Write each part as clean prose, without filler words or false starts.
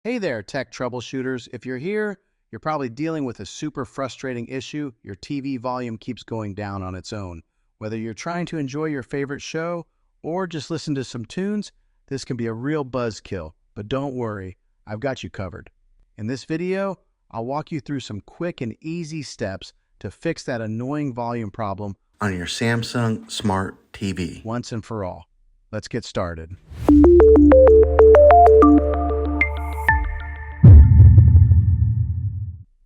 Hey there, tech troubleshooters. If you're here, you're probably dealing with a super frustrating issue. Your TV volume keeps going down on its own. Whether you're trying to enjoy your favorite show or just listen to some tunes, this can be a real buzzkill. But don't worry, I've got you covered. In this video, I'll walk you through some quick and easy steps to fix that annoying volume problem on your Samsung Smart TV. once and for all. Let's get started.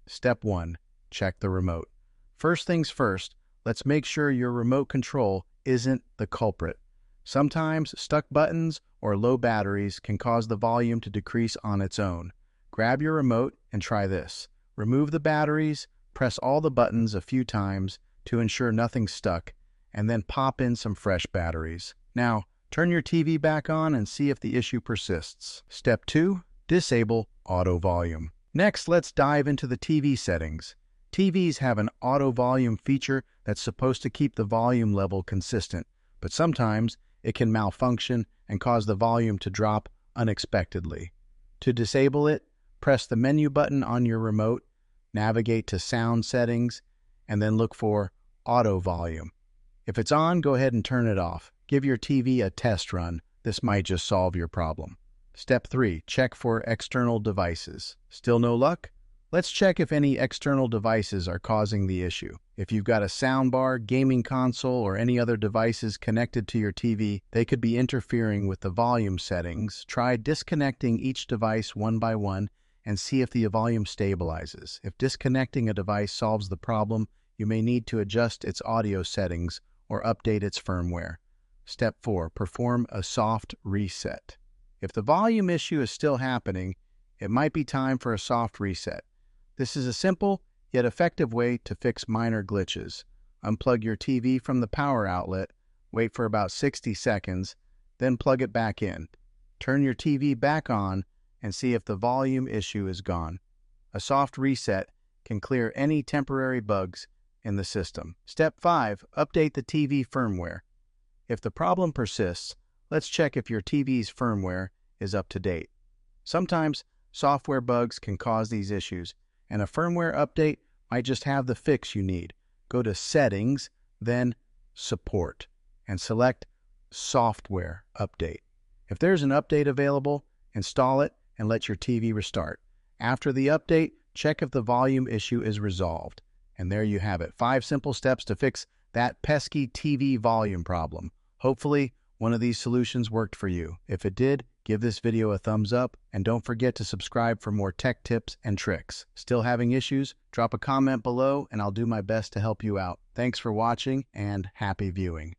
Step 1. Check the remote. First things first, let's make sure your remote control isn't the culprit. Sometimes stuck buttons or low batteries can cause the volume to decrease on its own. Grab your remote and try this. Remove the batteries, press all the buttons a few times to ensure nothing's stuck, and then pop in some fresh batteries. Now, turn your TV back on and see if the issue persists. Step 2. Disable auto volume. Next, let's dive into the TV settings. TVs have an auto volume feature that's supposed to keep the volume level consistent, but sometimes it can malfunction and cause the volume to drop unexpectedly. To disable it, press the menu button on your remote, navigate to Sound Settings, and then look for Auto Volume. If it's on, go ahead and turn it off. Give your TV a test run. This might just solve your problem. Step 3. Check for external devices. Still no luck? Let's check if any external devices are causing the issue. If you've got a soundbar, gaming console, or any other devices connected to your TV, they could be interfering with the volume settings. Try disconnecting each device one by one and see if the volume stabilizes. If disconnecting a device solves the problem, you may need to adjust its audio settings or update its firmware. Step 4. Perform a soft reset. If the volume issue is still happening, it might be time for a soft reset. This is a simple yet effective way to fix minor glitches. Unplug your TV from the power outlet, wait for about 60 seconds, then plug it back in. Turn your TV back on and see if the volume issue is gone. A soft reset can clear any temporary bugs in the system. Step 5. Update the TV firmware. If the problem persists, let's check if your TV's firmware is up to date. Sometimes software bugs can cause these issues, and a firmware update might just have the fix you need. Go to Settings, then Support, and select Software Update. If there's an update available, install it and let your TV restart. After the update, check if the volume issue is resolved. And there you have it. 5 simple steps to fix that pesky TV volume problem. Hopefully, one of these solutions worked for you. If it did, give this video a thumbs up and don't forget to subscribe for more tech tips and tricks. Still having issues? Drop a comment below and I'll do my best to help you out. Thanks for watching and happy viewing.